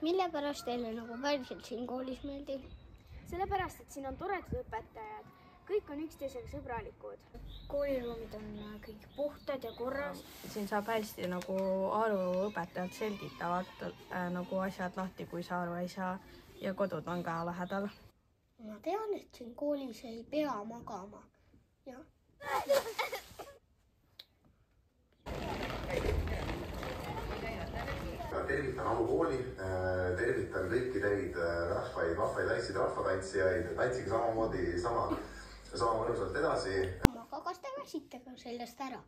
Mille pärast teile nagu päriselt siin koolis meeldib? Sellepärast, et siin on toredad õpetajad, kõik on üksteisega sõbralikud. Kooliruumid on kõik puhtad ja korras. Siin saab hästi nagu aru, õpetajad selgitavad nagu asjad lahti, kui sa aru ei saa, ja kodud on ka lähedal. Ma tean, et siin koolis ei pea magama. Ja. Tervitan Alu kooli, tervitan kõiki teid rahvaid, naissid, rahvatantsijaid, tantsige samamoodi, sama mõnusalt edasi. Aga kas te väsite ka sellest ära?